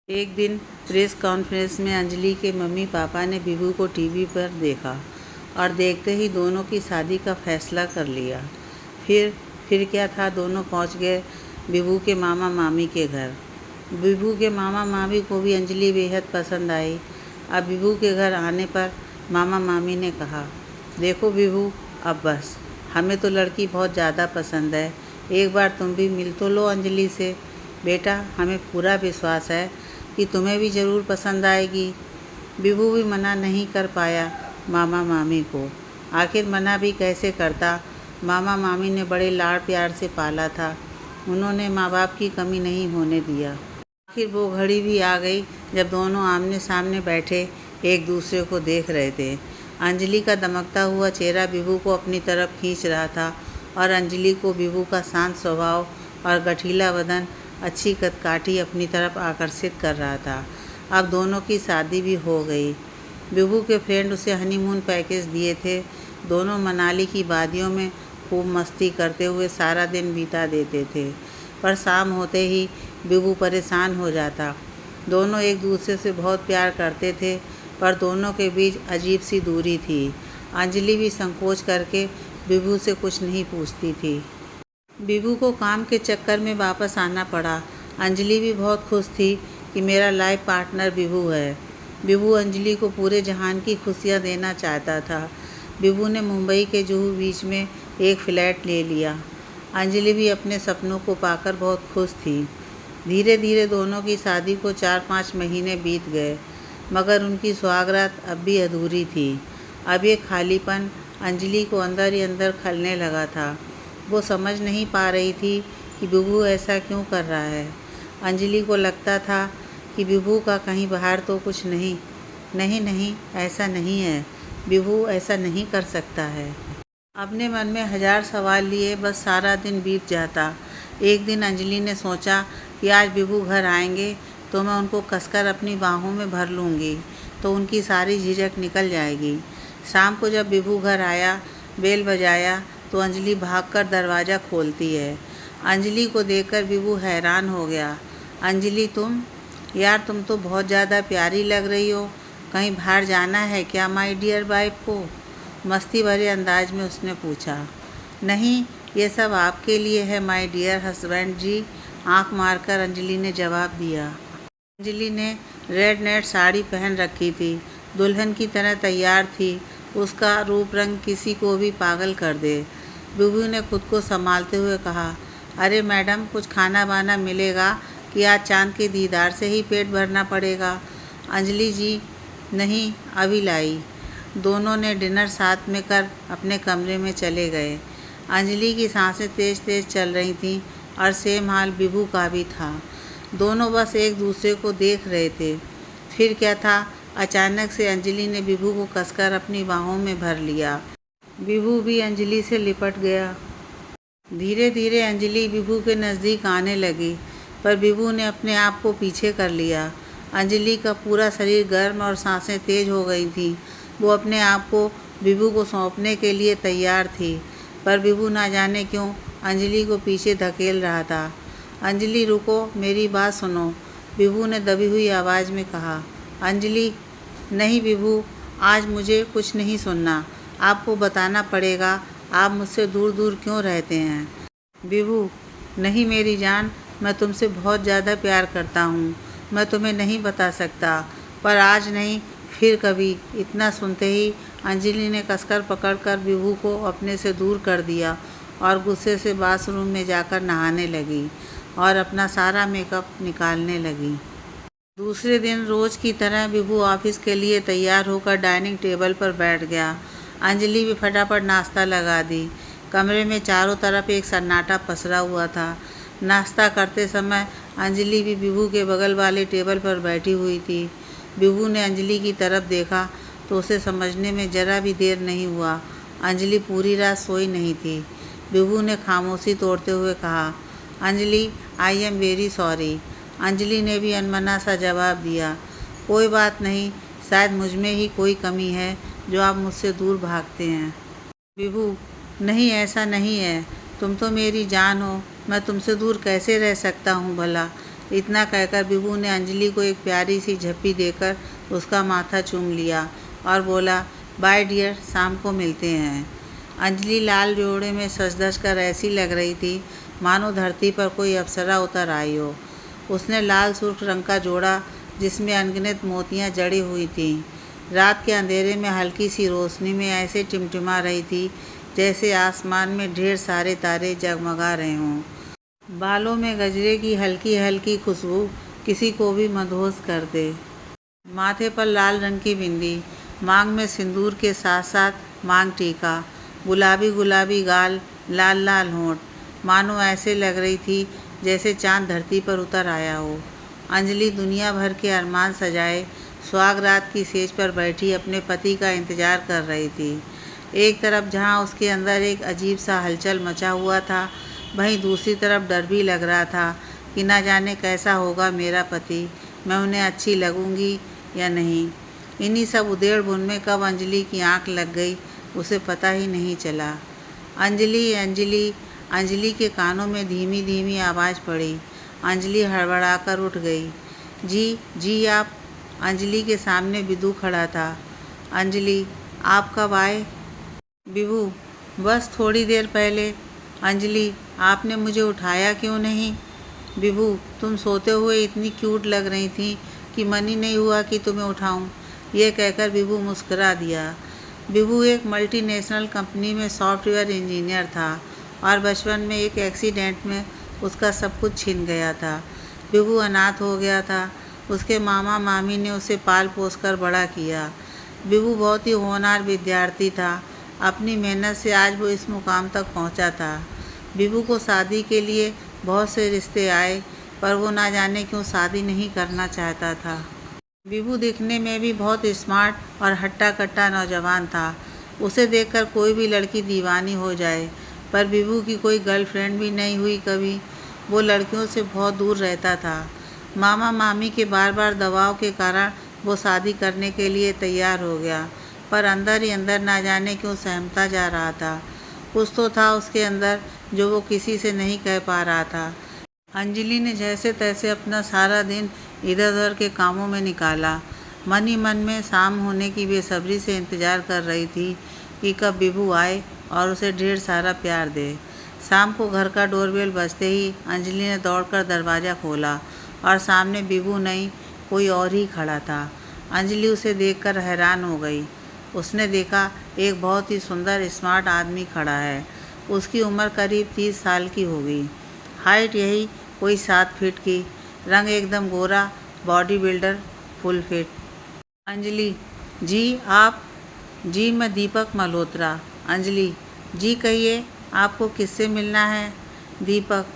एक दिन press conference में अंजलि के मम्मी पापा ने विभू को टीवी पर देखा और देखते ही दोनों की शादी का फैसला कर लिया। फिर क्या था, दोनों पहुंच गए विभू के मामा मामी के घर। विभू के मामा मामी को भी अंजलि बेहद पसंद आई। अब विभू के घर आने पर मामा मामी ने कहा, देखो विभू, अब बस, हमें तो लड़की बहुत ज़्यादा पसंद है, एक बार तुम भी मिल तो लो अंजलि से। बेटा, हमें पूरा विश्वास है कि तुम्हें भी ज़रूर पसंद आएगी। विभू भी मना नहीं कर पाया मामा मामी को। आखिर मना भी कैसे करता, मामा मामी ने बड़े लाड़ प्यार से पाला था। उन्होंने माँ बाप की कमी नहीं होने दिया। आखिर वो घड़ी भी आ गई जब दोनों आमने सामने बैठे एक दूसरे को देख रहे थे। अंजलि का दमकता हुआ चेहरा विभू को अपनी तरफ खींच रहा था और अंजलि को विभू का शांत स्वभाव और गठीला बदन, अच्छी कदकाठी अपनी तरफ आकर्षित कर रहा था। अब दोनों की शादी भी हो गई। विभू के फ्रेंड उसे हनीमून पैकेज दिए थे। दोनों मनाली की वादियों में खूब मस्ती करते हुए सारा दिन बिता देते थे, पर शाम होते ही विभू परेशान हो जाता। दोनों एक दूसरे से बहुत प्यार करते थे, पर दोनों के बीच अजीब सी दूरी थी। अंजलि भी संकोच करके विभू से कुछ नहीं पूछती थी। विभू को काम के चक्कर में वापस आना पड़ा। अंजलि भी बहुत खुश थी कि मेरा लाइफ पार्टनर विभू है। विभू अंजलि को पूरे जहान की खुशियाँ देना चाहता था। विभू ने मुंबई के जुहू बीच में एक फ्लैट ले लिया। अंजलि भी अपने सपनों को पाकर बहुत खुश थी। धीरे धीरे दोनों की शादी को 4-5 महीने बीत गए, मगर उनकी सुहागरात अब भी अधूरी थी। अब ये खालीपन अंजलि को अंदर ही अंदर खलने लगा था। वो समझ नहीं पा रही थी कि विभू ऐसा क्यों कर रहा है। अंजलि को लगता था कि विभू का कहीं बाहर तो कुछ नहीं। नहीं, ऐसा नहीं है, विभू ऐसा नहीं कर सकता है। अपने मन में 1000 सवाल लिए बस सारा दिन बीत जाता। एक दिन अंजलि ने सोचा कि आज विभू घर आएंगे तो मैं उनको कसकर अपनी बाहों में भर लूँगी, तो उनकी सारी झिझक निकल जाएगी। शाम को जब विभू घर आया, बेल बजाया, तो अंजलि भागकर दरवाज़ा खोलती है। अंजलि को देखकर विभू हैरान हो गया। अंजलि, तुम? यार, तुम तो बहुत ज़्यादा प्यारी लग रही हो। कहीं बाहर जाना है क्या माय डियर वाइफ को? मस्ती भरे अंदाज में उसने पूछा। नहीं, ये सब आपके लिए है माय डियर हस्बैंड जी, आंख मारकर अंजलि ने जवाब दिया। अंजलि ने रेड नेट साड़ी पहन रखी थी, दुल्हन की तरह तैयार थी। उसका रूप रंग किसी को भी पागल कर दे। विभू ने खुद को संभालते हुए कहा, अरे मैडम, कुछ खाना वाना मिलेगा कि आज चांद के दीदार से ही पेट भरना पड़ेगा? अंजलि जी, नहीं, अभी लाई। दोनों ने डिनर साथ में कर अपने कमरे में चले गए। अंजलि की सांसें तेज़ तेज़ चल रही थीं और सेम हाल विभू का भी था। दोनों बस एक दूसरे को देख रहे थे। फिर क्या था, अचानक से अंजलि ने विभू को कसकर अपनी बाहों में भर लिया। विभू भी अंजलि से लिपट गया। धीरे धीरे अंजलि विभू के नज़दीक आने लगी, पर विभू ने अपने आप को पीछे कर लिया। अंजलि का पूरा शरीर गर्म और सांसें तेज हो गई थीं। वो अपने आप को विभू को सौंपने के लिए तैयार थी, पर विभू ना जाने क्यों अंजलि को पीछे धकेल रहा था। अंजलि, रुको, मेरी बात सुनो, विभू ने दबी हुई आवाज़ में कहा। अंजलि, नहीं विभू, आज मुझे कुछ नहीं सुनना। आपको बताना पड़ेगा आप मुझसे दूर दूर क्यों रहते हैं। विभू, नहीं मेरी जान, मैं तुमसे बहुत ज़्यादा प्यार करता हूँ। मैं तुम्हें नहीं बता सकता, पर आज नहीं, फिर कभी। इतना सुनते ही अंजलि ने कसकर पकड़कर विभू को अपने से दूर कर दिया और गुस्से से बाथरूम में जाकर नहाने लगी और अपना सारा मेकअप निकालने लगी। दूसरे दिन रोज़ की तरह विभू ऑफिस के लिए तैयार होकर डाइनिंग टेबल पर बैठ गया। अंजलि भी फटाफट नाश्ता लगा दी। कमरे में चारों तरफ एक सन्नाटा पसरा हुआ था। नाश्ता करते समय अंजलि भी विभू के बगल वाले टेबल पर बैठी हुई थी। विभू ने अंजलि की तरफ देखा तो उसे समझने में ज़रा भी देर नहीं हुआ। अंजलि पूरी रात सोई नहीं थी। विभू ने खामोशी तोड़ते हुए कहा, Anjali, I am very sorry. Anjali ने भी अनमना सा जवाब दिया, कोई बात नहीं, शायद मुझमें ही कोई कमी है जो आप मुझसे दूर भागते हैं। विभू, नहीं, ऐसा नहीं है, तुम तो मेरी जान हो, मैं तुमसे दूर कैसे रह सकता हूँ भला। इतना कहकर विभू ने अंजलि को एक प्यारी सी झप्पी देकर उसका माथा चूम लिया और बोला, बाय डियर, शाम को मिलते हैं। अंजलि लाल जोड़े में सज धज कर ऐसी लग रही थी मानो धरती पर कोई अप्सरा उतर आई हो। उसने लाल सुर्ख रंग का जोड़ा जिसमें अनगिनत मोतियां जड़ी हुई थीं, रात के अंधेरे में हल्की सी रोशनी में ऐसे टिमटिमा रही थी जैसे आसमान में ढेर सारे तारे जगमगा रहे हों। बालों में गजरे की हल्की हल्की खुशबू किसी को भी मदहोश कर दे। माथे पर लाल रंग की बिंदी, मांग में सिंदूर के साथ साथ मांग टीका, गुलाबी गुलाबी गाल, लाल लाल होंठ, मानो ऐसे लग रही थी जैसे चांद धरती पर उतर आया हो। अंजलि दुनिया भर के अरमान सजाए सुहागरात की सेज पर बैठी अपने पति का इंतजार कर रही थी। एक तरफ जहां उसके अंदर एक अजीब सा हलचल मचा हुआ था, वहीं दूसरी तरफ डर भी लग रहा था कि ना जाने कैसा होगा मेरा पति, मैं उन्हें अच्छी लगूंगी या नहीं। इन्हीं सब उधेड़ बुन में कब अंजलि की आंख लग गई उसे पता ही नहीं चला। अंजलि अंजलि अंजलि के कानों में धीमी धीमी आवाज़ पड़ी। अंजलि हड़बड़ाकर उठ गई। जी जी आप। अंजलि के सामने विदु खड़ा था। अंजलि, आप कब आए? विभू, बस थोड़ी देर पहले। अंजलि, आपने मुझे उठाया क्यों नहीं? विभू, तुम सोते हुए इतनी क्यूट लग रही थी कि मन ही नहीं हुआ कि तुम्हें उठाऊं। यह कहकर विभू मुस्कुरा दिया। विभू एक मल्टीनेशनल कंपनी में सॉफ्टवेयर इंजीनियर था और बचपन में एक एक्सीडेंट में उसका सब कुछ छिन गया था। विभू अनाथ हो गया था। उसके मामा मामी ने उसे पाल पोस कर बड़ा किया। विभू बहुत ही होनहार विद्यार्थी था। अपनी मेहनत से आज वो इस मुकाम तक पहुंचा था। विभू को शादी के लिए बहुत से रिश्ते आए, पर वो ना जाने क्यों शादी नहीं करना चाहता था। विभू दिखने में भी बहुत स्मार्ट और हट्टा कट्टा नौजवान था। उसे देखकर कोई भी लड़की दीवानी हो जाए, पर विभू की कोई गर्लफ्रेंड भी नहीं हुई कभी। वो लड़कियों से बहुत दूर रहता था। मामा मामी के बार बार दबाव के कारण वो शादी करने के लिए तैयार हो गया, पर अंदर ही अंदर ना जाने क्यों सहमता जा रहा था। कुछ तो था उसके अंदर जो वो किसी से नहीं कह पा रहा था। अंजलि ने जैसे तैसे अपना सारा दिन इधर उधर के कामों में निकाला। मन ही मन में शाम होने की बेसब्री से इंतजार कर रही थी कि कब विभू आए और उसे ढेर सारा प्यार दे। शाम को घर का डोरबेल बजते ही अंजलि ने दौड़कर दरवाज़ा खोला और सामने विभू नहीं, कोई और ही खड़ा था। अंजलि उसे देखकर हैरान हो गई। उसने देखा एक बहुत ही सुंदर स्मार्ट आदमी खड़ा है। उसकी उम्र करीब 30 साल की होगी। हाइट यही कोई 7 फीट की, रंग एकदम गोरा, body builder, full fit. Anjali, ji आप? जी मैं दीपक मल्होत्रा। अंजलि, जी कहिए, आपको किससे मिलना है? दीपक,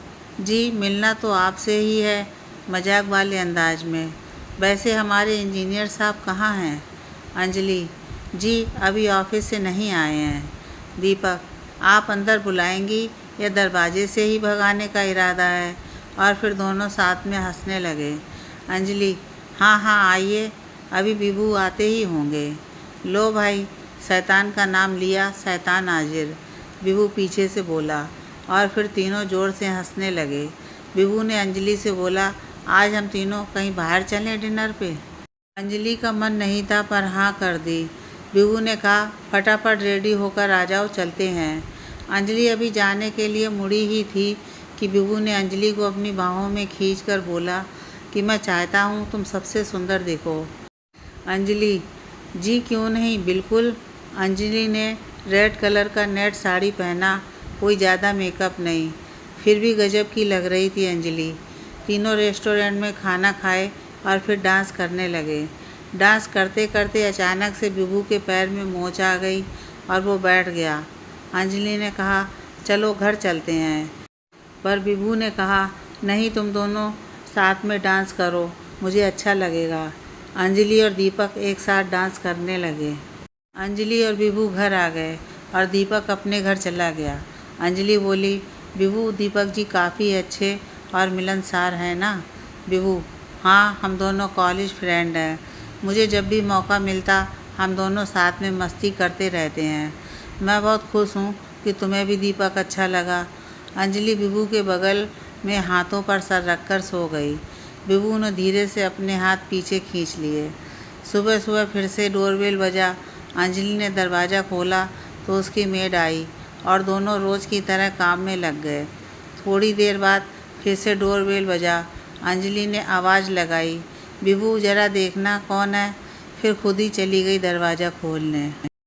जी मिलना तो आपसे ही है, मजाक वाले अंदाज में। वैसे हमारे इंजीनियर साहब कहाँ हैं? अंजलि, जी अभी ऑफिस से नहीं आए हैं। दीपक, आप अंदर बुलाएंगी या दरवाजे से ही भगाने का इरादा है? और फिर दोनों साथ में हंसने लगे। अंजलि, हाँ हाँ आइए, अभी विभू आते ही होंगे। लो भाई, शैतान का नाम लिया, शैतान हाजिर, विभू पीछे से बोला और फिर तीनों ज़ोर से हंसने लगे। विभू ने अंजलि से बोला, आज हम तीनों कहीं बाहर चलें डिनर पे? अंजलि का मन नहीं था पर हाँ कर दी। विभू ने कहा, फटाफट रेडी होकर आ जाओ, चलते हैं। अंजलि अभी जाने के लिए मुड़ी ही थी कि विभू ने अंजलि को अपनी बाहों में खींचकर बोला कि मैं चाहता हूँ तुम सबसे सुंदर दिखो। अंजलि, जी क्यों नहीं, बिल्कुल। अंजलि ने रेड कलर का नेट साड़ी पहना, कोई ज़्यादा मेकअप नहीं, फिर भी गजब की लग रही थी अंजलि। तीनों रेस्टोरेंट में खाना खाए और फिर डांस करने लगे। डांस करते करते अचानक से विभू के पैर में मोच आ गई और वो बैठ गया। अंजलि ने कहा, चलो घर चलते हैं, पर विभू ने कहा, नहीं तुम दोनों साथ में डांस करो, मुझे अच्छा लगेगा। अंजलि और दीपक एक साथ डांस करने लगे। अंजलि और विभू घर आ गए और दीपक अपने घर चला गया। अंजलि बोली, विभू दीपक जी काफ़ी अच्छे और मिलनसार हैं ना? विभू, हाँ हम दोनों कॉलेज फ्रेंड हैं, मुझे जब भी मौका मिलता हम दोनों साथ में मस्ती करते रहते हैं। मैं बहुत खुश हूँ कि तुम्हें भी दीपक अच्छा लगा। अंजलि विभू के बगल में हाथों पर सर रखकर सो गई। विभू ने धीरे से अपने हाथ पीछे खींच लिए। सुबह सुबह फिर से डोरबेल बजा। अंजलि ने दरवाज़ा खोला तो उसकी मेड आई और दोनों रोज़ की तरह काम में लग गए। थोड़ी देर बाद फिर से डोरबेल बजा। अंजलि ने आवाज़ लगाई, विभू ज़रा देखना कौन है। फिर खुद ही चली गई दरवाज़ा खोलने।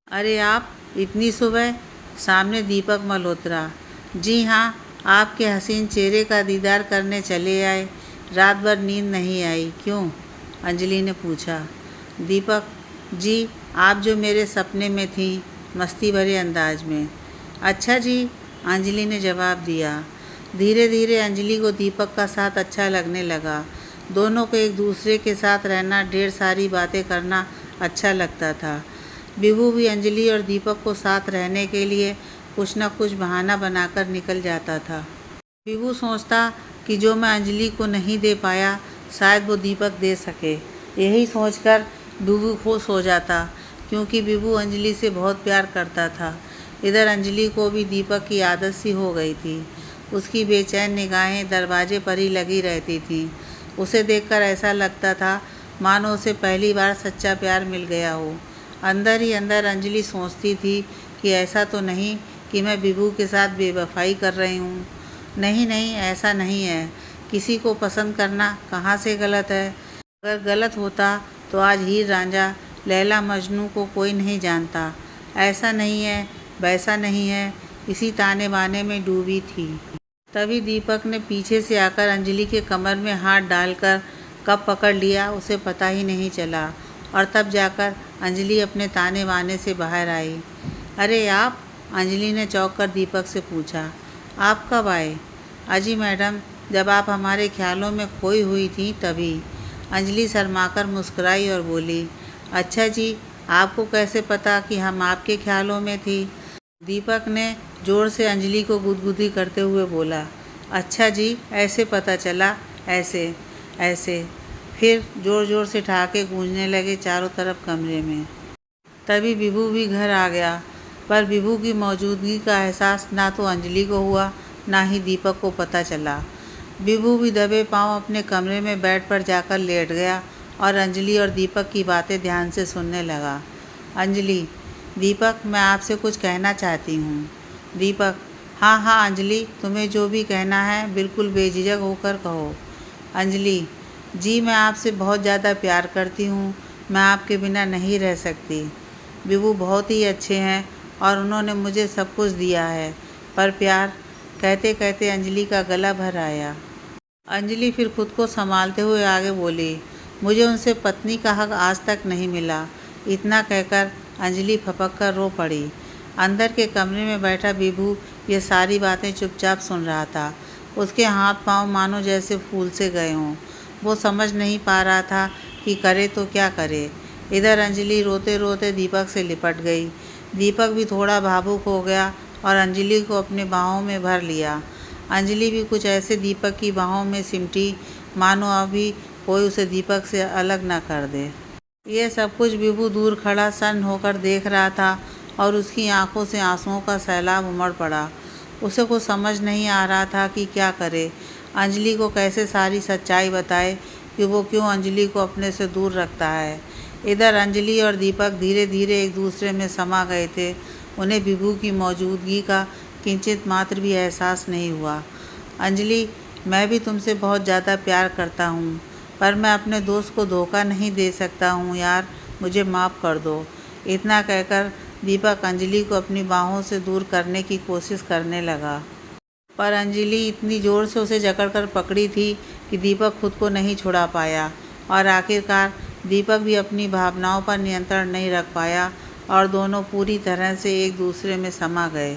अरे आप इतनी सुबह? सामने दीपक मल्होत्रा। जी हाँ, आपके हसीन चेहरे का दीदार करने चले आए। रात भर नींद नहीं आई क्यों? अंजलि ने पूछा। दीपक जी, आप जो मेरे सपने में थी, मस्ती भरे अंदाज में। अच्छा जी, अंजलि ने जवाब दिया। धीरे धीरे अंजलि को दीपक का साथ अच्छा लगने लगा। दोनों को एक दूसरे के साथ रहना, ढेर सारी बातें करना अच्छा लगता था। विभू भी अंजलि और दीपक को साथ रहने के लिए कुछ न कुछ बहाना बनाकर निकल जाता था। विभू सोचता कि जो मैं अंजलि को नहीं दे पाया, शायद वो दीपक दे सके। यही सोचकर विभू खुश हो जाता, क्योंकि विभू अंजलि से बहुत प्यार करता था। इधर अंजलि को भी दीपक की आदत सी हो गई थी। उसकी बेचैन निगाहें दरवाजे पर ही लगी रहती थीं। उसे देखकर ऐसा लगता था मानो उसे पहली बार सच्चा प्यार मिल गया हो। अंदर ही अंदर अंजलि सोचती थी कि ऐसा तो नहीं कि मैं विभू के साथ बेवफाई कर रही हूँ। नहीं नहीं, ऐसा नहीं है। किसी को पसंद करना कहाँ से गलत है? अगर गलत होता तो आज हीर रांझा, लैला मजनू को कोई नहीं जानता। ऐसा नहीं है, वैसा नहीं है, इसी ताने बाने में डूबी थी। तभी दीपक ने पीछे से आकर अंजलि के कमर में हाथ डालकर कब पकड़ लिया उसे पता ही नहीं चला, और तब जाकर अंजलि अपने ताने बाने से बाहर आई। अरे आप? अंजलि ने चौंक कर दीपक से पूछा। आप कब आए? अजी मैडम, जब आप हमारे ख्यालों में खोई हुई थी तभी। अंजलि शर्माकर मुस्कुराई और बोली, अच्छा जी, आपको कैसे पता कि हम आपके ख्यालों में थी? दीपक ने जोर से अंजलि को गुदगुदी करते हुए बोला। अच्छा जी, ऐसे पता चला, ऐसे ऐसे। फिर ज़ोर ज़ोर से ठहाके गूंजने लगे चारों तरफ कमरे में। तभी विभू भी घर आ गया, पर विभू की मौजूदगी का एहसास ना तो अंजलि को हुआ, ना ही दीपक को पता चला। विभू भी दबे पांव अपने कमरे में बेड पर जाकर लेट गया और अंजलि और दीपक की बातें ध्यान से सुनने लगा। अंजलि, दीपक, मैं आपसे कुछ कहना चाहती हूँ। दीपक, हाँ हाँ अंजलि, तुम्हें जो भी कहना है बिल्कुल बेझिझक होकर कहो। अंजलि, जी मैं आपसे बहुत ज़्यादा प्यार करती हूँ, मैं आपके बिना नहीं रह सकती। विभू बहुत ही अच्छे हैं और उन्होंने मुझे सब कुछ दिया है, पर प्यार, कहते कहते अंजलि का गला भर आया। अंजलि फिर खुद को संभालते हुए आगे बोली, मुझे उनसे पत्नी का हक आज तक नहीं मिला। इतना कहकर अंजलि फपक कर रो पड़ी। अंदर के कमरे में बैठा विभू ये सारी बातें चुपचाप सुन रहा था। उसके हाथ पांव मानो जैसे फूल से गए हों। वो समझ नहीं पा रहा था कि करे तो क्या करे। इधर अंजलि रोते रोते दीपक से लिपट गई। दीपक भी थोड़ा भावुक हो गया और अंजलि को अपने बाहों में भर लिया। अंजलि भी कुछ ऐसे दीपक की बाहों में सिमटी मानो अभी कोई उसे दीपक से अलग न कर दे। ये सब कुछ विभू दूर खड़ा सन्न होकर देख रहा था और उसकी आंखों से आंसुओं का सैलाब उमड़ पड़ा। उसे कुछ समझ नहीं आ रहा था कि क्या करे। अंजलि को कैसे सारी सच्चाई बताए कि वो क्यों अंजलि को अपने से दूर रखता है। इधर अंजलि और दीपक धीरे धीरे एक दूसरे में समा गए थे। उन्हें विभू की मौजूदगी का किंचित मात्र भी एहसास नहीं हुआ। अंजलि, मैं भी तुमसे बहुत ज़्यादा प्यार करता हूँ, पर मैं अपने दोस्त को धोखा नहीं दे सकता हूँ यार, मुझे माफ़ कर दो। इतना कहकर दीपक अंजलि को अपनी बाहों से दूर करने की कोशिश करने लगा, पर अंजलि इतनी ज़ोर से उसे जकड़कर पकड़ी थी कि दीपक खुद को नहीं छुड़ा पाया और आखिरकार दीपक भी अपनी भावनाओं पर नियंत्रण नहीं रख पाया और दोनों पूरी तरह से एक दूसरे में समा गए।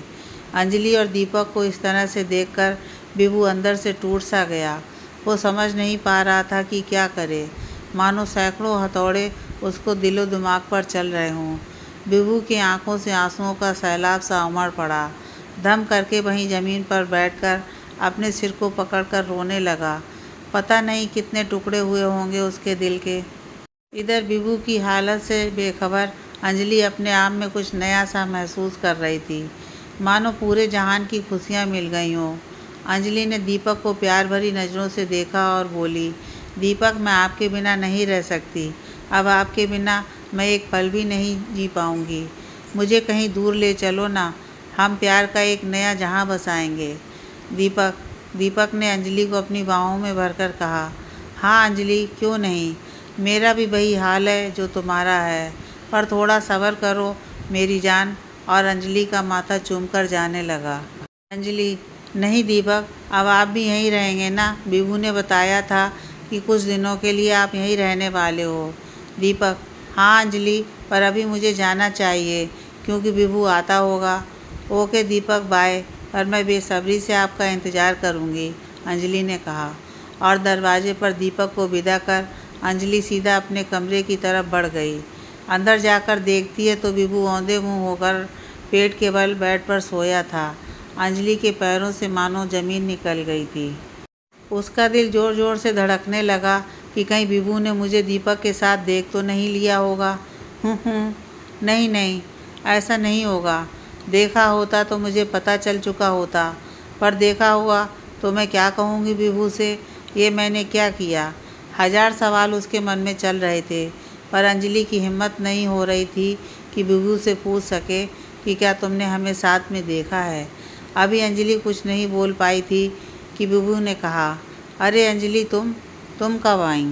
अंजलि और दीपक को इस तरह से देखकर विभू अंदर से टूट सा गया। वो समझ नहीं पा रहा था कि क्या करे, मानो सैकड़ों हथौड़े उसको दिलो दिमाग पर चल रहे हों। विभू की आंखों से आंसुओं का सैलाब सा उमड़ पड़ा। दम करके वहीं ज़मीन पर बैठकर अपने सिर को पकड़कर रोने लगा। पता नहीं कितने टुकड़े हुए होंगे उसके दिल के। इधर विभू की हालत से बेखबर अंजलि अपने आप में कुछ नया सा महसूस कर रही थी, मानो पूरे जहान की खुशियाँ मिल गई हों। अंजलि ने दीपक को प्यार भरी नज़रों से देखा और बोली, दीपक, मैं आपके बिना नहीं रह सकती। अब आपके बिना मैं एक पल भी नहीं जी पाऊँगी। मुझे कहीं दूर ले चलो ना, हम प्यार का एक नया जहां बसाएंगे। दीपक ने अंजलि को अपनी बाहों में भरकर कहा। हाँ अंजलि, क्यों नहीं, मेरा भी वही हाल है जो तुम्हारा है, पर थोड़ा सब्र करो मेरी जान। और अंजलि का माथा चूमकर जाने लगा। अंजलि, नहीं दीपक, अब आप भी यहीं रहेंगे ना? विभू ने बताया था कि कुछ दिनों के लिए आप यहीं रहने वाले हो। दीपक, हाँ अंजलि, पर अभी मुझे जाना चाहिए क्योंकि विभू आता होगा। ओके दीपक, बाय, पर मैं बेसब्री से आपका इंतज़ार करूँगी, अंजलि ने कहा। और दरवाजे पर दीपक को विदा कर अंजलि सीधा अपने कमरे की तरफ बढ़ गई। अंदर जाकर देखती है तो विभू औंधे मुँह होकर पेट के बल बेड पर सोया था। अंजलि के पैरों से मानो ज़मीन निकल गई थी। उसका दिल ज़ोर ज़ोर से धड़कने लगा कि कहीं विभू ने मुझे दीपक के साथ देख तो नहीं लिया होगा। नहीं नहीं, ऐसा नहीं होगा। देखा होता तो मुझे पता चल चुका होता, पर देखा हुआ तो मैं क्या कहूँगी विभू से, ये मैंने क्या किया। हजार सवाल उसके मन में चल रहे थे, पर अंजलि की हिम्मत नहीं हो रही थी कि विभू से पूछ सके कि क्या तुमने हमें साथ में देखा है। अभी अंजलि कुछ नहीं बोल पाई थी कि विभू ने कहा, अरे अंजलि, तुम कब आई?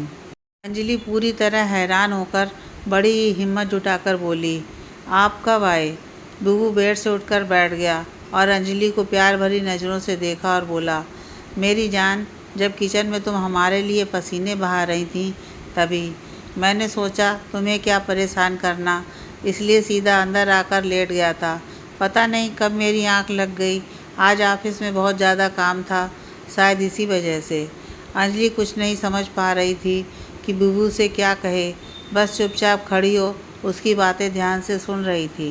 अंजलि पूरी तरह हैरान होकर बड़ी ही हिम्मत जुटाकर बोली, आप कब आए? विभू बेड से उठकर बैठ गया और अंजलि को प्यार भरी नज़रों से देखा और बोला, मेरी जान, जब किचन में तुम हमारे लिए पसीने बहा रही थीं तभी मैंने सोचा तुम्हें क्या परेशान करना, इसलिए सीधा अंदर आकर लेट गया था। पता नहीं कब मेरी आंख लग गई। आज ऑफिस में बहुत ज़्यादा काम था, शायद इसी वजह से। अंजलि कुछ नहीं समझ पा रही थी कि विभू से क्या कहे, बस चुपचाप खड़ी हो उसकी बातें ध्यान से सुन रही थी।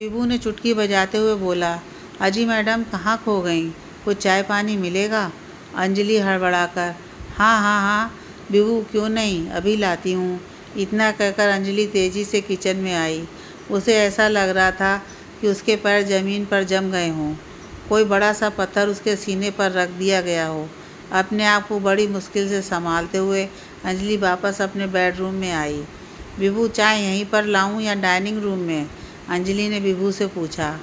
विभू ने चुटकी बजाते हुए बोला, अजी मैडम कहाँ खो गईं? कुछ चाय पानी मिलेगा? अंजलि हड़बड़ाकर, हाँ हाँ हाँ विभू, क्यों नहीं, अभी लाती हूँ। इतना कहकर अंजलि तेज़ी से किचन में आई। उसे ऐसा लग रहा था कि उसके पैर ज़मीन पर जम गए हों, कोई बड़ा सा पत्थर उसके सीने पर रख दिया गया हो। अपने आप को बड़ी मुश्किल से संभालते हुए अंजलि वापस अपने बेडरूम में आई। विभू, चाय यहीं पर लाऊं या डाइनिंग रूम में? अंजलि ने विभू से पूछा।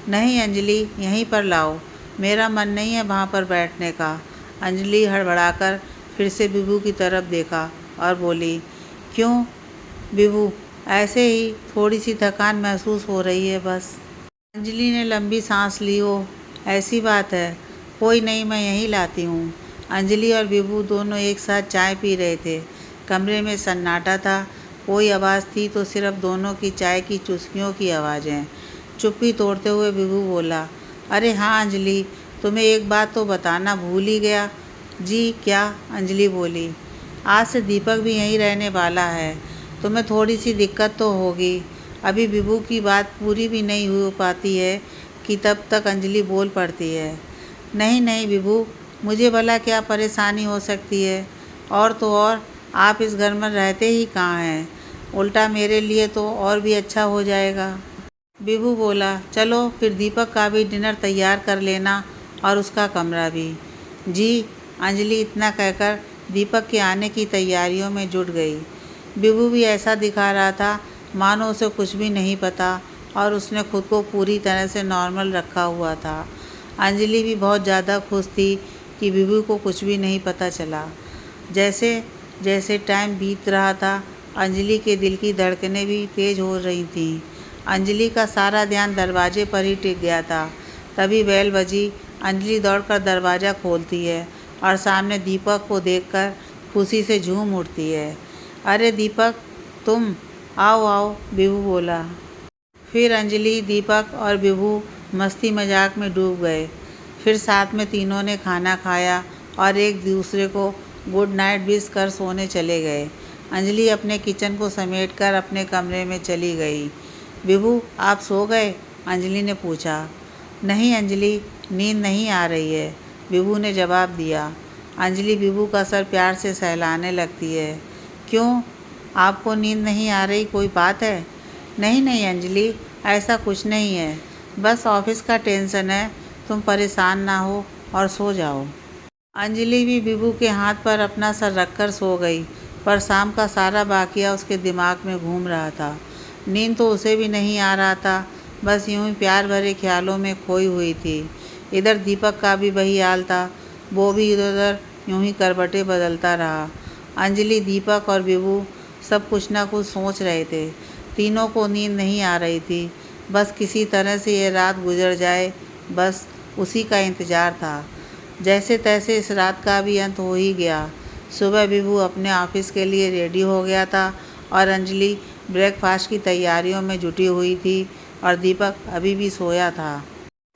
नहीं अंजलि, यहीं पर लाओ, मेरा मन नहीं है वहाँ पर बैठने का। अंजलि हड़बड़ाकर फिर से विभू की तरफ देखा और बोली, क्यों विभू? ऐसे ही, थोड़ी सी थकान महसूस हो रही है बस। अंजलि ने लंबी सांस ली। हो, ऐसी बात है, कोई नहीं, मैं यहीं लाती हूँ। अंजलि और विभू दोनों एक साथ चाय पी रहे थे। कमरे में सन्नाटा था, कोई आवाज़ थी तो सिर्फ दोनों की चाय की चुस्कियों की आवाज़ें। चुप्पी तोड़ते हुए विभू बोला, अरे हाँ अंजलि, तुम्हें एक बात तो बताना भूल ही गया। जी क्या? अंजलि बोली, आज से दीपक भी यहीं रहने वाला है। तुम्हें थोड़ी सी दिक्कत तो होगी। अभी विभू की बात पूरी भी नहीं हो पाती है कि तब तक अंजलि बोल पड़ती है, नहीं नहीं विभू, मुझे भला क्या परेशानी हो सकती है? और तो और, आप इस घर में रहते ही कहाँ हैं? उल्टा मेरे लिए तो और भी अच्छा हो जाएगा। विभू बोला, चलो फिर दीपक का भी डिनर तैयार कर लेना और उसका कमरा भी। जी। अंजलि इतना कहकर दीपक के आने की तैयारियों में जुट गई। विभू भी ऐसा दिखा रहा था मानो उसे कुछ भी नहीं पता और उसने खुद को पूरी तरह से नॉर्मल रखा हुआ था। अंजलि भी बहुत ज़्यादा खुश थी कि विभू को कुछ भी नहीं पता चला। जैसे जैसे टाइम बीत रहा था, अंजलि के दिल की धड़कनें भी तेज़ हो रही थीं। अंजलि का सारा ध्यान दरवाजे पर ही टिक गया था। तभी बेल बजी। अंजलि दौड़कर दरवाज़ा खोलती है और सामने दीपक को देखकर खुशी से झूम उठती है। अरे दीपक, तुम आओ आओ, विभू बोला। फिर अंजलि, दीपक और विभू मस्ती मजाक में डूब गए। फिर साथ में तीनों ने खाना खाया और एक दूसरे को गुड नाइट विश कर सोने चले गए। अंजलि अपने किचन को समेटकर अपने कमरे में चली गई। विभू, आप सो गए? अंजलि ने पूछा। नहीं अंजलि, नींद नहीं आ रही है, विभू ने जवाब दिया। अंजलि विभू का सर प्यार से सहलाने लगती है। क्यों, आपको नींद नहीं आ रही, कोई बात है? नहीं नहीं अंजलि, ऐसा कुछ नहीं है, बस ऑफिस का टेंशन है। तुम परेशान ना हो और सो जाओ। अंजलि भी विभू के हाथ पर अपना सर रखकर सो गई, पर शाम का सारा वाकया उसके दिमाग में घूम रहा था। नींद तो उसे भी नहीं आ रहा था, बस यूं ही प्यार भरे ख्यालों में खोई हुई थी। इधर दीपक का भी वही हाल था, वो भी इधर उधर यूं ही करवटें बदलता रहा। अंजलि, दीपक और विभू सब कुछ ना कुछ सोच रहे थे। तीनों को नींद नहीं आ रही थी, बस किसी तरह से ये रात गुजर जाए, बस उसी का इंतज़ार था। जैसे तैसे इस रात का भी अंत हो ही गया। सुबह विभू अपने ऑफिस के लिए रेडी हो गया था और अंजलि ब्रेकफास्ट की तैयारियों में जुटी हुई थी और दीपक अभी भी सोया था।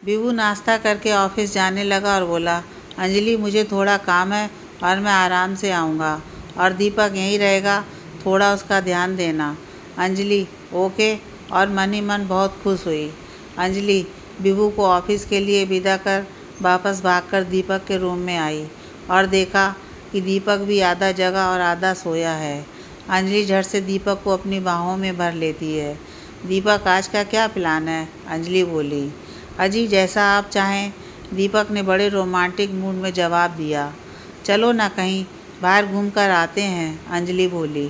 विभू नाश्ता करके ऑफिस जाने लगा और बोला, अंजलि मुझे थोड़ा काम है और मैं आराम से आऊँगा, और दीपक यहीं रहेगा, थोड़ा उसका ध्यान देना। अंजलि ओके, और मन ही मन बहुत खुश हुई। अंजलि विभू को ऑफिस के लिए विदा कर वापस भागकर दीपक के रूम में आई और देखा कि दीपक भी आधा जगा और आधा सोया है। अंजलि झट से दीपक को अपनी बाहों में भर लेती है। दीपक आज का क्या प्लान है? अंजलि बोली। अजी जैसा आप चाहें, दीपक ने बड़े रोमांटिक मूड में जवाब दिया। चलो ना कहीं बाहर घूम कर आते हैं, अंजलि बोली।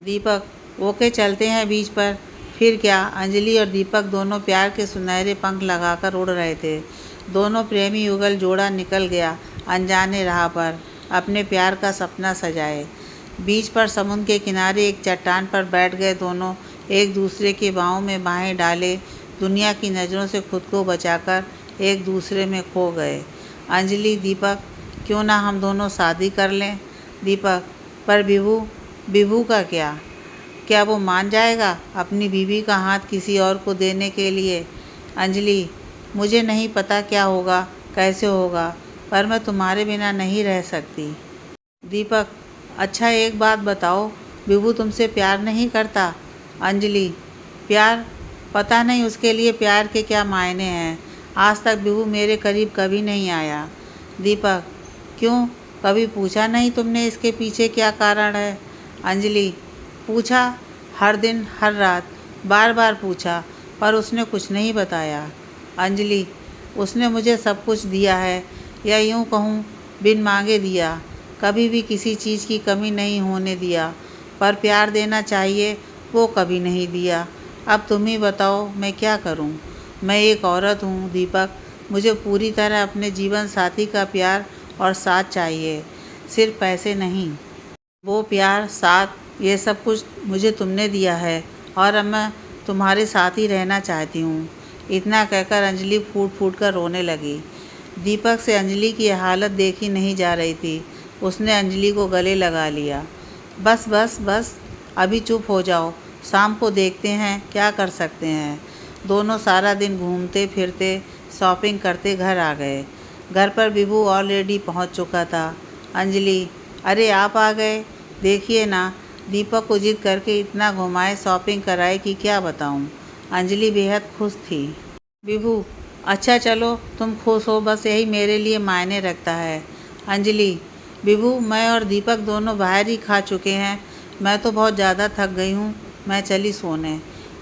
दीपक ओके, चलते हैं बीच पर। फिर क्या, अंजलि और दीपक दोनों प्यार के सुनहरे पंख लगाकर उड़ रहे थे। दोनों प्रेमी युगल जोड़ा निकल गया अनजाने राह पर अपने प्यार का सपना सजाए। बीच पर समुद्र के किनारे एक चट्टान पर बैठ गए दोनों, एक दूसरे के बाहों में बाहें डाले, दुनिया की नज़रों से खुद को बचाकर एक दूसरे में खो गए। अंजलि, दीपक क्यों ना हम दोनों शादी कर लें? दीपक, पर विभू का क्या? क्या वो मान जाएगा अपनी बीवी का हाथ किसी और को देने के लिए? अंजलि, मुझे नहीं पता क्या होगा, कैसे होगा, पर मैं तुम्हारे बिना नहीं रह सकती। दीपक, अच्छा एक बात बताओ, विभू तुमसे प्यार नहीं करता? अंजलि, प्यार? पता नहीं उसके लिए प्यार के क्या मायने हैं। आज तक विभू मेरे करीब कभी नहीं आया। दीपक, क्यों, कभी पूछा नहीं तुमने इसके पीछे क्या कारण है? अंजलि, पूछा, हर दिन हर रात बार बार पूछा, पर उसने कुछ नहीं बताया। अंजलि, उसने मुझे सब कुछ दिया है, या यूँ कहूँ बिन मांगे दिया, कभी भी किसी चीज़ की कमी नहीं होने दिया, पर प्यार देना चाहिए वो कभी नहीं दिया। अब तुम ही बताओ मैं क्या करूँ? मैं एक औरत हूँ दीपक, मुझे पूरी तरह अपने जीवन साथी का प्यार और साथ चाहिए, सिर्फ पैसे नहीं। वो प्यार, साथ, ये सब कुछ मुझे तुमने दिया है और अब मैं तुम्हारे साथ ही रहना चाहती हूँ। इतना कहकर अंजलि फूट फूट कर रोने लगी। दीपक से अंजलि की हालत देखी नहीं जा रही थी। उसने अंजलि को गले लगा लिया। बस बस बस, अभी चुप हो जाओ, शाम को देखते हैं क्या कर सकते हैं। दोनों सारा दिन घूमते फिरते शॉपिंग करते घर आ गए। घर पर विभू ऑलरेडी पहुंच चुका था। अंजलि, अरे आप आ गए, देखिए ना, दीपक को जिद करके इतना घुमाए शॉपिंग कराए कि क्या बताऊं। अंजलि बेहद खुश थी। विभू, अच्छा चलो तुम खुश हो, बस यही मेरे लिए मायने रखता है। अंजलि, विभू मैं और दीपक दोनों बाहर ही खा चुके हैं, मैं तो बहुत ज़्यादा थक गई हूँ, मैं चली सोने।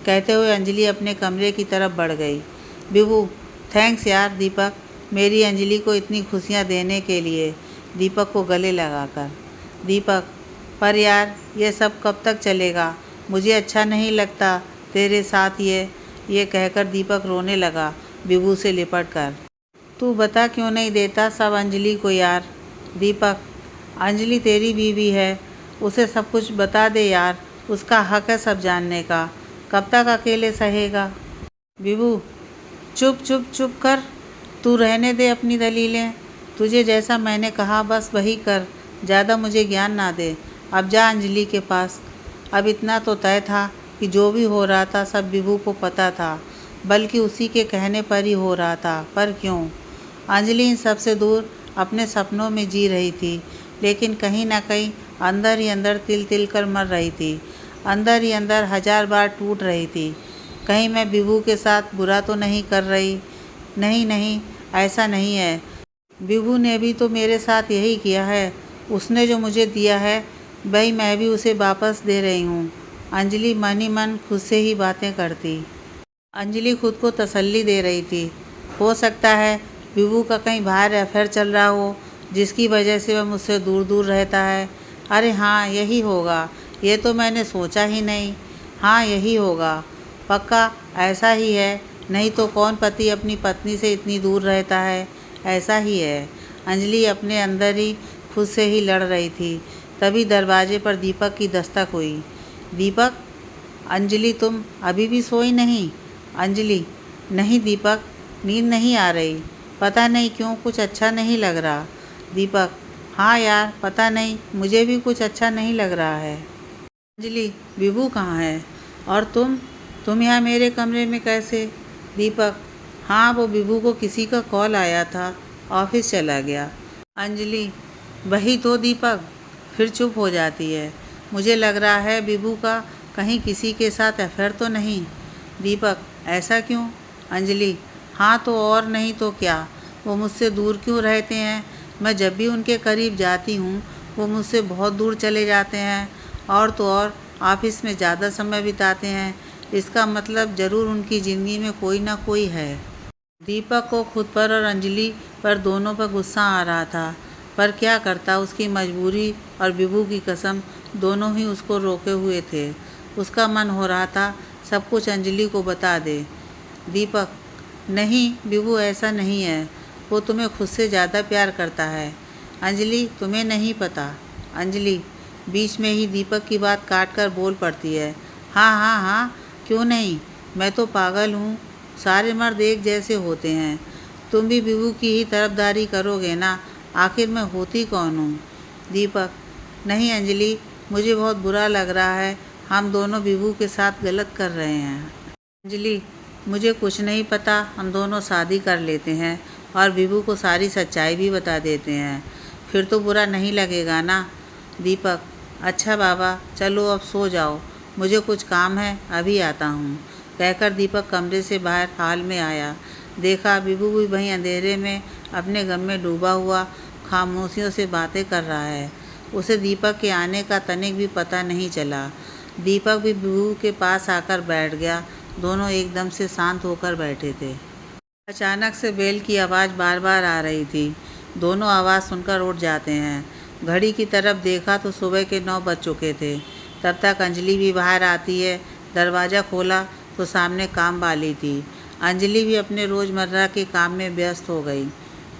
कहते हुए अंजलि अपने कमरे की तरफ बढ़ गई। विभू, थैंक्स यार दीपक, मेरी अंजलि को इतनी खुशियाँ देने के लिए, दीपक को गले लगाकर। दीपक, पर यार ये सब कब तक चलेगा? मुझे अच्छा नहीं लगता तेरे साथ ये कहकर दीपक रोने लगा विभू से लिपट कर। तू बता क्यों नहीं देता सब अंजलि को यार? दीपक, अंजलि तेरी बीवी है, उसे सब कुछ बता दे यार, उसका हक है सब जानने का, कब तक अकेले सहेगा? विभू, चुप चुप चुप कर, तू रहने दे अपनी दलीलें, तुझे जैसा मैंने कहा बस वही कर, ज़्यादा मुझे ज्ञान ना दे। अब जा अंजलि के पास। अब इतना तो तय था कि जो भी हो रहा था सब विभू को पता था, बल्कि उसी के कहने पर ही हो रहा था, पर क्यों? अंजलि इन सबसे दूर अपने सपनों में जी रही थी, लेकिन कहीं ना कहीं अंदर ही अंदर तिल तिल कर मर रही थी, अंदर ही अंदर हजार बार टूट रही थी। कहीं मैं विभू के साथ बुरा तो नहीं कर रही? नहीं नहीं, ऐसा नहीं है, विभू ने भी तो मेरे साथ यही किया है, उसने जो मुझे दिया है वही मैं भी उसे वापस दे रही हूँ। अंजलि मन ही मन खुद से ही बातें करती। अंजलि खुद को तसल्ली दे रही थी। हो सकता है विभू का कहीं बाहर अफेयर चल रहा हो, जिसकी वजह से वह मुझसे दूर दूर रहता है। अरे हाँ, यही होगा। ये तो मैंने सोचा ही नहीं। हाँ, यही होगा। पक्का ऐसा ही है। नहीं तो कौन पति अपनी पत्नी से इतनी दूर रहता है। ऐसा ही है। अंजलि अपने अंदर ही खुद से ही लड़ रही थी। तभी दरवाजे पर दीपक की दस्तक हुई। दीपक, अंजलि तुम अभी भी सोई नहीं? अंजलि, नहीं दीपक, नींद नहीं आ रही। पता नहीं क्यों कुछ अच्छा नहीं लग रहा। दीपक, हाँ यार, पता नहीं, मुझे भी कुछ अच्छा नहीं लग रहा है। अंजलि, विभू कहाँ है? और तुम यहाँ मेरे कमरे में कैसे? दीपक, हाँ वो विभू को किसी का कॉल आया था, ऑफिस चला गया। अंजलि, वही तो दीपक, फिर चुप हो जाती है। मुझे लग रहा है विभू का कहीं किसी के साथ अफेयर तो नहीं। दीपक, ऐसा क्यों? अंजलि, हाँ तो और नहीं तो क्या, वो मुझसे दूर क्यों रहते हैं? मैं जब भी उनके करीब जाती हूँ वो मुझसे बहुत दूर चले जाते हैं, और तो और ऑफिस में ज़्यादा समय बिताते हैं। इसका मतलब ज़रूर उनकी ज़िंदगी में कोई ना कोई है। दीपक को खुद पर और अंजलि पर दोनों पर गुस्सा आ रहा था, पर क्या करता, उसकी मजबूरी और विभू की कसम दोनों ही उसको रोके हुए थे। उसका मन हो रहा था सब कुछ अंजलि को बता दे। दीपक, नहीं विभू, ऐसा नहीं है। वो तुम्हें खुद से ज़्यादा प्यार करता है। अंजलि, तुम्हें नहीं पता। अंजलि बीच में ही दीपक की बात काट कर बोल पड़ती है। हाँ हाँ हाँ, क्यों नहीं, मैं तो पागल हूँ। सारे मर्द एक जैसे होते हैं। तुम भी विभू की ही तरफदारी करोगे ना? आखिर मैं होती कौन हूँ? दीपक, नहीं अंजलि, मुझे बहुत बुरा लग रहा है। हम दोनों विभू के साथ गलत कर रहे हैं। अंजलि, मुझे कुछ नहीं पता। हम दोनों शादी कर लेते हैं और विभू को सारी सच्चाई भी बता देते हैं, फिर तो बुरा नहीं लगेगा ना? दीपक, अच्छा बाबा, चलो अब सो जाओ, मुझे कुछ काम है, अभी आता हूँ। कहकर दीपक कमरे से बाहर हाल में आया। देखा विभू भी वहीं अंधेरे में अपने गम में डूबा हुआ खामोशियों से बातें कर रहा है। उसे दीपक के आने का तनिक भी पता नहीं चला। दीपक भी विभू के पास आकर बैठ गया। दोनों एकदम से शांत होकर बैठे थे। अचानक से बेल की आवाज़ बार बार आ रही थी। दोनों आवाज़ सुनकर उठ जाते हैं। घड़ी की तरफ देखा तो सुबह के 9 बज चुके थे। तब तक अंजलि भी बाहर आती है। दरवाज़ा खोला तो सामने काम वाली थी। अंजलि भी अपने रोज़मर्रा के काम में व्यस्त हो गई।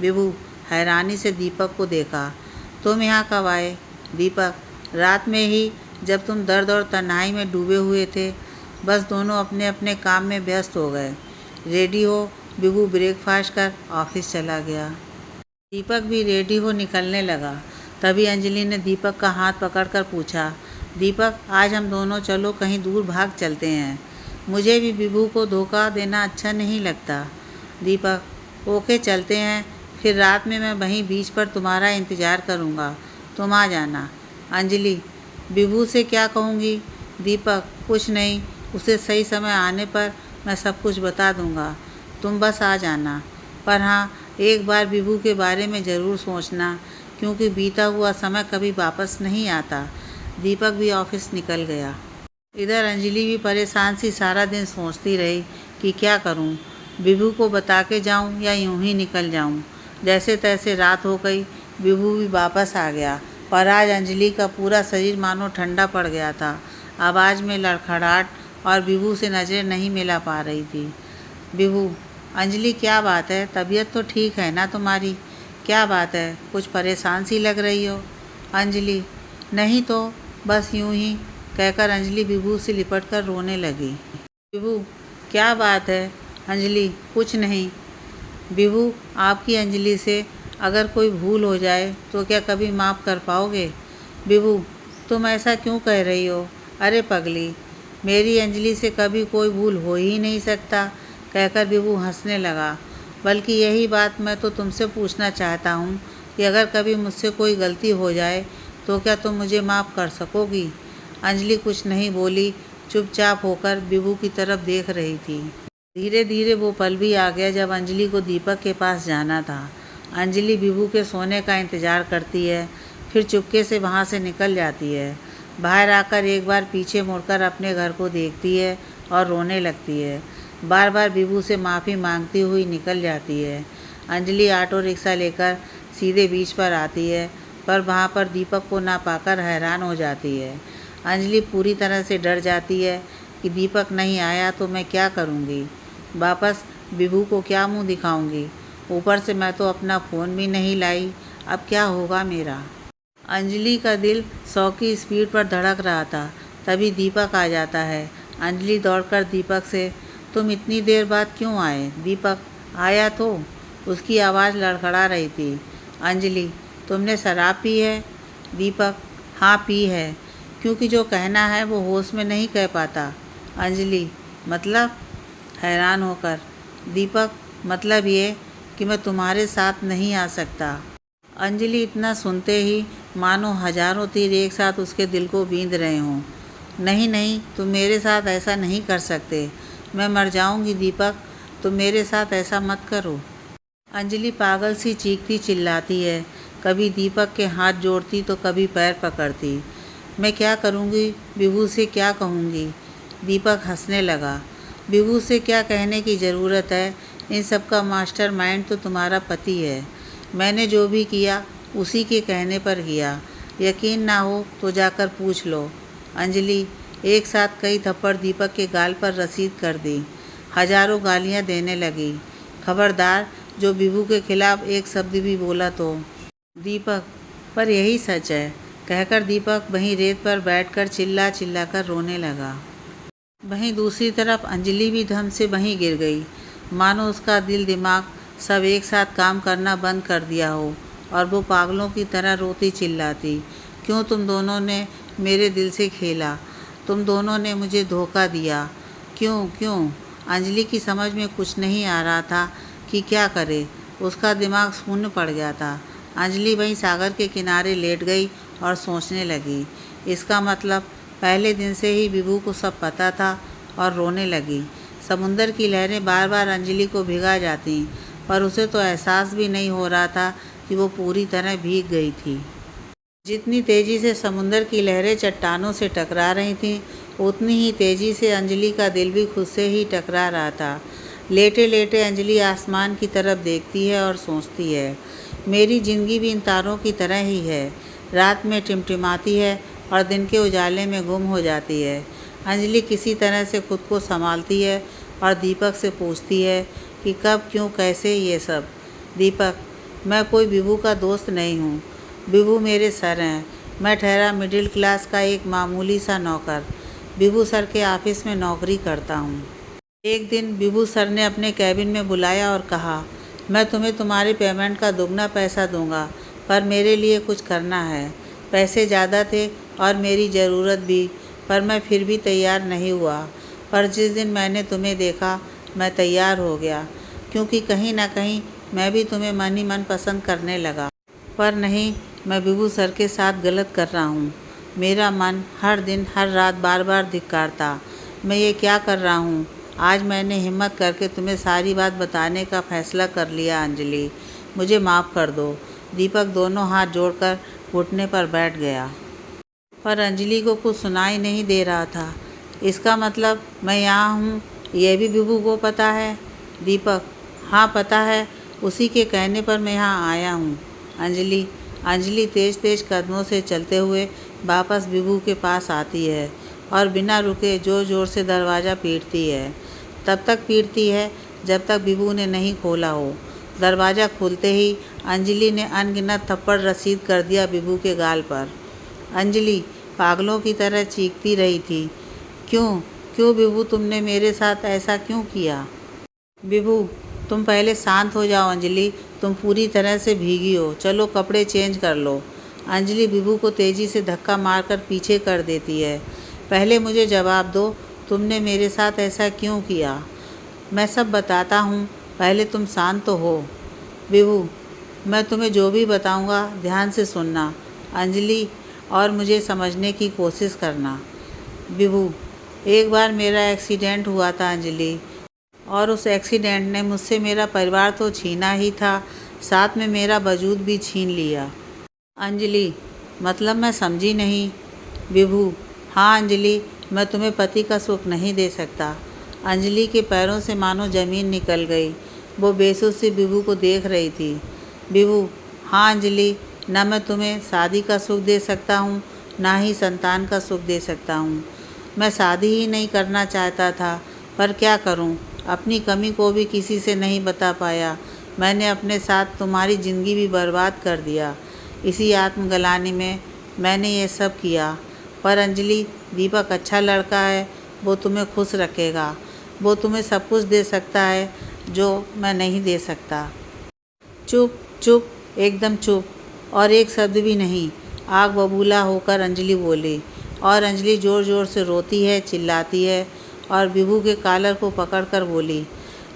विभू हैरानी से दीपक को देखा। तुम यहाँ कब आए? दीपक, रात में ही, जब तुम दर्द और तन्हाई में डूबे हुए थे। बस दोनों अपने अपने काम में व्यस्त हो गए। रेडी हो? विभू ब्रेकफास्ट कर ऑफिस चला गया। दीपक भी रेडी हो निकलने लगा। तभी अंजलि ने दीपक का हाथ पकड़कर पूछा, दीपक, आज हम दोनों चलो कहीं दूर भाग चलते हैं। मुझे भी विभू को धोखा देना अच्छा नहीं लगता। दीपक, ओके चलते हैं। फिर रात में मैं वहीं बीच पर तुम्हारा इंतज़ार करूँगा, तुम आ जाना। अंजलि, विभू से क्या कहूँगी? दीपक, कुछ नहीं, उसे सही समय आने पर मैं सब कुछ बता दूँगा, तुम बस आ जाना। पर हाँ, एक बार विभू के बारे में ज़रूर सोचना, क्योंकि बीता हुआ समय कभी वापस नहीं आता। दीपक भी ऑफिस निकल गया। इधर अंजलि भी परेशान सी सारा दिन सोचती रही कि क्या करूं, विभू को बता के जाऊं या यूं ही निकल जाऊं। जैसे तैसे रात हो गई। विभू भी वापस आ गया, पर आज अंजलि का पूरा शरीर मानो ठंडा पड़ गया था। आवाज़ में लड़खड़ाहट और विभू से नज़रें नहीं मिला पा रही थी। विभू, अंजलि क्या बात है? तबीयत तो ठीक है ना तुम्हारी? क्या बात है, कुछ परेशान सी लग रही हो? अंजलि, नहीं तो बस यूं ही, कहकर अंजलि विभू से लिपट कर रोने लगी। विभू, क्या बात है? अंजलि, कुछ नहीं। विभू, आपकी अंजलि से अगर कोई भूल हो जाए तो क्या कभी माफ़ कर पाओगे? विभू, तुम ऐसा क्यों कह रही हो? अरे पगली, मेरी अंजलि से कभी कोई भूल हो ही नहीं सकता, कहकर विभू हंसने लगा। बल्कि यही बात मैं तो तुमसे पूछना चाहता हूँ कि अगर कभी मुझसे कोई गलती हो जाए तो क्या तुम मुझे माफ़ कर सकोगी? अंजलि कुछ नहीं बोली, चुपचाप होकर विभू की तरफ देख रही थी। धीरे धीरे वो पल भी आ गया जब अंजलि को दीपक के पास जाना था। अंजलि विभू के सोने का इंतज़ार करती है, फिर चुपके से वहाँ से निकल जाती है। बाहर आकर एक बार पीछे मुड़कर अपने घर को देखती है और रोने लगती है। बार बार विभू से माफ़ी मांगती हुई निकल जाती है। अंजलि ऑटो रिक्शा लेकर सीधे बीच पर आती है, पर वहाँ पर दीपक को ना पाकर हैरान हो जाती है। अंजलि पूरी तरह से डर जाती है कि दीपक नहीं आया तो मैं क्या करूँगी, वापस विभू को क्या मुंह दिखाऊंगी। ऊपर से मैं तो अपना फ़ोन भी नहीं लाई, अब क्या होगा मेरा। अंजलि का दिल 100 की स्पीड पर धड़क रहा था। तभी दीपक आ जाता है। अंजलि दौड़कर दीपक से, तुम इतनी देर बाद क्यों आए? दीपक, आया तो। उसकी आवाज़ लड़खड़ा रही थी। अंजलि, तुमने शराब पी है? दीपक, हाँ पी है, क्योंकि जो कहना है वो होश में नहीं कह पाता। अंजलि, मतलब? हैरान होकर दीपक, मतलब ये कि मैं तुम्हारे साथ नहीं आ सकता। अंजलि इतना सुनते ही मानो हजारों तीर एक साथ उसके दिल को बींध रहे हों। नहीं नहीं, तुम मेरे साथ ऐसा नहीं कर सकते, मैं मर जाऊंगी दीपक, तुम मेरे साथ ऐसा मत करो। अंजलि पागल सी चीखती चिल्लाती है, कभी दीपक के हाथ जोड़ती तो कभी पैर पकड़ती। मैं क्या करूंगी, विभू से क्या कहूंगी? दीपक हंसने लगा। विभू से क्या कहने की ज़रूरत है, इन सब का मास्टरमाइंड तो तुम्हारा पति है। मैंने जो भी किया उसी के कहने पर किया, यकीन ना हो तो जाकर पूछ लो। अंजलि एक साथ कई थप्पड़ दीपक के गाल पर रसीद कर दी। हजारों गालियां देने लगी। खबरदार जो विभू के खिलाफ एक शब्द भी बोला तो। दीपक, पर यही सच है, कहकर दीपक वहीं रेत पर बैठकर चिल्ला चिल्ला कर रोने लगा। वहीं दूसरी तरफ अंजलि भी धम से वहीं गिर गई, मानो उसका दिल दिमाग सब एक साथ काम करना बंद कर दिया हो और वो पागलों की तरह रोती चिल्लाती, क्यों तुम दोनों ने मेरे दिल से खेला, तुम दोनों ने मुझे धोखा दिया, क्यों क्यों? अंजलि की समझ में कुछ नहीं आ रहा था कि क्या करे, उसका दिमाग शून्य पड़ गया था। अंजलि वहीं सागर के किनारे लेट गई और सोचने लगी। इसका मतलब पहले दिन से ही विभू को सब पता था और रोने लगी। समुंदर की लहरें बार बार अंजलि को भिगा जाती, पर उसे तो एहसास भी नहीं हो रहा था कि वो पूरी तरह भीग गई थी। जितनी तेज़ी से समुंदर की लहरें चट्टानों से टकरा रही थीं, उतनी ही तेज़ी से अंजलि का दिल भी खुद से ही टकरा रहा था। लेटे लेटे अंजलि आसमान की तरफ देखती है और सोचती है, मेरी ज़िंदगी भी इन तारों की तरह ही है, रात में टिमटिमाती है और दिन के उजाले में गुम हो जाती है। अंजलि किसी तरह से खुद को संभालती है और दीपक से पूछती है कि कब, क्यों, कैसे ये सब। दीपक, मैं कोई विभू का दोस्त नहीं हूँ, विभू मेरे सर हैं, मैं ठहरा मिडिल क्लास का एक मामूली सा नौकर, विभू सर के ऑफिस में नौकरी करता हूँ। एक दिन विभू सर ने अपने कैबिन में बुलाया और कहा, मैं तुम्हें तुम्हारे पेमेंट का दुगना पैसा दूंगा, पर मेरे लिए कुछ करना है। पैसे ज़्यादा थे और मेरी ज़रूरत भी, पर मैं फिर भी तैयार नहीं हुआ। पर जिस दिन मैंने तुम्हें देखा मैं तैयार हो गया, क्योंकि कहीं ना कहीं मैं भी तुम्हें मन ही मन पसंद करने लगा। पर नहीं, मैं विभू सर के साथ गलत कर रहा हूँ। मेरा मन हर दिन हर रात बार बार धिक्कारता, मैं ये क्या कर रहा हूँ। आज मैंने हिम्मत करके तुम्हें सारी बात बताने का फ़ैसला कर लिया। अंजलि, मुझे माफ़ कर दो। दीपक दोनों हाथ जोड़कर घुटने पर बैठ गया। पर अंजलि को कुछ सुनाई नहीं दे रहा था। इसका मतलब मैं यहाँ हूँ, यह भी विभू को पता है? दीपक, हाँ पता है, उसी के कहने पर मैं यहाँ आया हूँ। अंजलि तेज़ तेज़ कदमों से चलते हुए वापस विभू के पास आती है और बिना रुके ज़ोर ज़ोर से दरवाज़ा पीटती है। तब तक पीटती है जब तक विभू ने नहीं खोला हो। दरवाज़ा खुलते ही अंजलि ने अनगिनत थप्पड़ रसीद कर दिया विभू के गाल पर। अंजलि पागलों की तरह चीखती रही थी, क्यों क्यों विभू, तुमने मेरे साथ ऐसा क्यों किया? विभू, तुम पहले शांत हो जाओ। अंजलि, तुम पूरी तरह से भीगी हो, चलो कपड़े चेंज कर लो। अंजलि विभू को तेज़ी से धक्का मारकर पीछे कर देती है। पहले मुझे जवाब दो, तुमने मेरे साथ ऐसा क्यों किया? मैं सब बताता हूँ, पहले तुम शांत तो हो। विभू, मैं तुम्हें जो भी बताऊँगा ध्यान से सुनना अंजलि, और मुझे समझने की कोशिश करना। विभू, एक बार मेरा एक्सीडेंट हुआ था अंजलि, और उस एक्सीडेंट ने मुझसे मेरा परिवार तो छीना ही था, साथ में मेरा वजूद भी छीन लिया। अंजलि, मतलब मैं समझी नहीं। विभू, हाँ अंजलि, मैं तुम्हें पति का सुख नहीं दे सकता। अंजलि के पैरों से मानो ज़मीन निकल गई। वो बेसुध से विभू को देख रही थी। विभू, हाँ अंजलि, न मैं तुम्हें शादी का सुख दे सकता हूँ, ना ही संतान का सुख दे सकता हूँ। मैं शादी ही नहीं करना चाहता था, पर क्या करूँ, अपनी कमी को भी किसी से नहीं बता पाया। मैंने अपने साथ तुम्हारी ज़िंदगी भी बर्बाद कर दिया। इसी आत्मग्लानि में मैंने ये सब किया। पर अंजलि, दीपक अच्छा लड़का है, वो तुम्हें खुश रखेगा। वो तुम्हें सब कुछ दे सकता है जो मैं नहीं दे सकता। चुप चुप, एकदम चुप, और एक शब्द भी नहीं। आग बबूला होकर अंजलि बोली, और अंजलि ज़ोर ज़ोर से रोती है, चिल्लाती है, और विभू के कॉलर को पकड़कर बोली,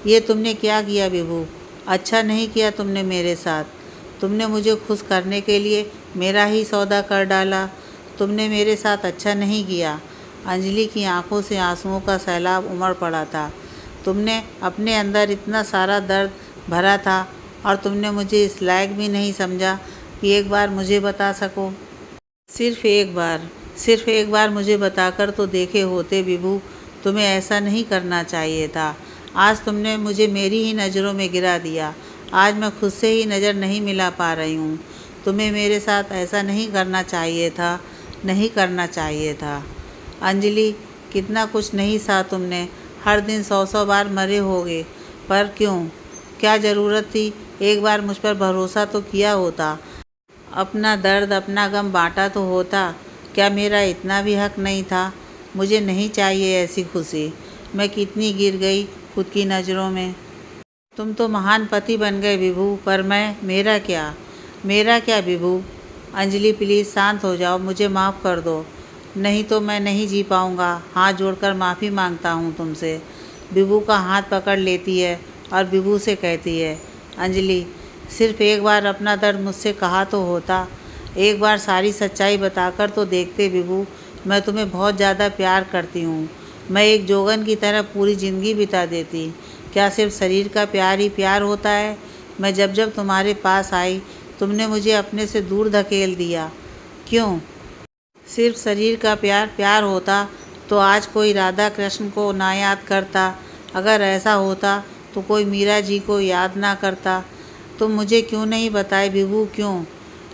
ये तुमने क्या किया विभू? अच्छा नहीं किया तुमने मेरे साथ। तुमने मुझे खुश करने के लिए मेरा ही सौदा कर डाला। तुमने मेरे साथ अच्छा नहीं किया। अंजलि की आंखों से आंसुओं का सैलाब उमड़ पड़ा था। तुमने अपने अंदर इतना सारा दर्द भरा था, और तुमने मुझे इस लायक भी नहीं समझा कि एक बार मुझे बता सको। सिर्फ एक बार मुझे बताकर तो देखे होते विभू। तुम्हें ऐसा नहीं करना चाहिए था। आज तुमने मुझे मेरी ही नज़रों में गिरा दिया। आज मैं खुद से ही नज़र नहीं मिला पा रही हूँ। तुम्हें मेरे साथ ऐसा नहीं करना चाहिए था, नहीं करना चाहिए था। अंजलि, कितना कुछ नहीं सहा तुमने। हर दिन 100 बार मरे होगे, पर क्यों? क्या ज़रूरत थी? एक बार मुझ पर भरोसा तो किया होता। अपना दर्द, अपना गम बांटा तो होता। क्या मेरा इतना भी हक नहीं था? मुझे नहीं चाहिए ऐसी खुशी। मैं कितनी गिर गई खुद की नज़रों में। तुम तो महान पति बन गए विभू, पर मेरा क्या विभू? अंजलि प्लीज़ शांत हो जाओ, मुझे माफ़ कर दो, नहीं तो मैं नहीं जी पाऊँगा। हाथ जोड़कर माफ़ी मांगता हूँ तुमसे। विभू का हाथ पकड़ लेती है और विभू से कहती है, अंजलि, सिर्फ एक बार अपना दर्द मुझसे कहा तो होता। एक बार सारी सच्चाई बताकर तो देखते विभू। मैं तुम्हें बहुत ज़्यादा प्यार करती हूँ। मैं एक जोगन की तरह पूरी ज़िंदगी बिता देती। क्या सिर्फ शरीर का प्यार ही प्यार होता है? मैं जब जब तुम्हारे पास आई, तुमने मुझे अपने से दूर धकेल दिया। क्यों? सिर्फ शरीर का प्यार प्यार होता तो आज कोई राधा कृष्ण को ना याद करता। अगर ऐसा होता तो कोई मीरा जी को याद ना करता। तुम मुझे क्यों नहीं बताए विभू, क्यों?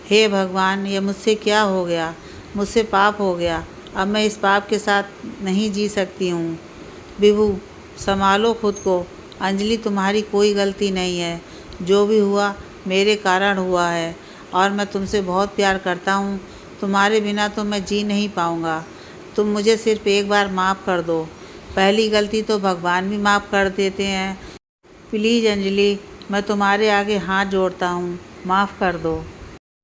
हे भगवान, ये मुझसे क्या हो गया? मुझसे पाप हो गया। अब मैं इस पाप के साथ नहीं जी सकती हूँ। विभू, संभालो खुद को। अंजलि, तुम्हारी कोई गलती नहीं है। जो भी हुआ मेरे कारण हुआ है, और मैं तुमसे बहुत प्यार करता हूँ। तुम्हारे बिना तो मैं जी नहीं पाऊँगा। तुम मुझे सिर्फ एक बार माफ़ कर दो। पहली गलती तो भगवान भी माफ़ कर देते हैं। प्लीज़ अंजलि, मैं तुम्हारे आगे हाथ जोड़ता हूँ, माफ़ कर दो।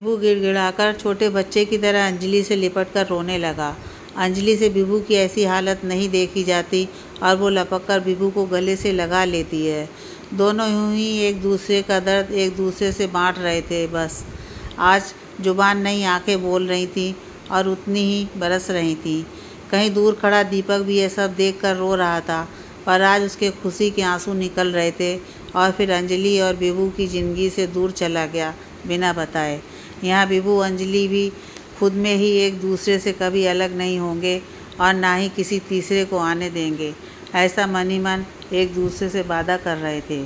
विभू गिड़गिड़ाकर छोटे बच्चे की तरह अंजलि से लिपट कर रोने लगा। अंजलि से विभू की ऐसी हालत नहीं देखी जाती, और वो लपक कर विभू को गले से लगा लेती है। दोनों यूं ही एक दूसरे का दर्द एक दूसरे से बांट रहे थे। बस आज जुबान नहीं, आंखें बोल रही थीं, और उतनी ही बरस रही थीं। कहीं दूर खड़ा दीपक भी ये सब देखकर रो रहा था, पर आज उसके खुशी के आंसू निकल रहे थे। और फिर अंजलि और विभू की ज़िंदगी से दूर चला गया बिना बताए। यहाँ विभू अंजलि भी खुद में ही एक दूसरे से कभी अलग नहीं होंगे, और ना ही किसी तीसरे को आने देंगे। ऐसा मन ही मन एक दूसरे से वादा कर रहे थे।